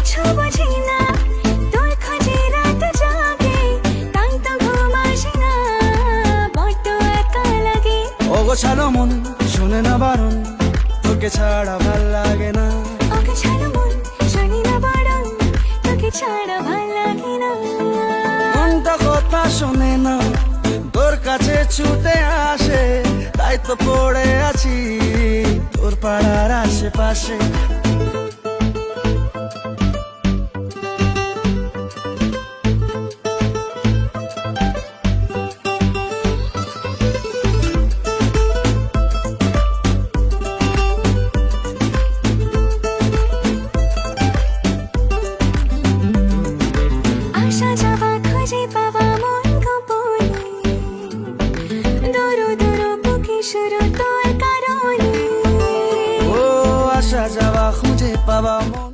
কিছু বুঝি না, তোর খোঁজে রাত জাগে, তাই তো ঘুম আসে না, বড্ড একা লাগে। অগোছালো মন শোনে না বারণ, তোকে ছাড়া ভাল লাগে না। অগোছালো মন শোনে না বারণ, তোকে ছাড়া ভাল লাগে না। মনটা কথা শোনে না, তোর কাছে ছুটে আসে, তাই তো পড়ে আছি তোর পাড়ার আশেপাশে।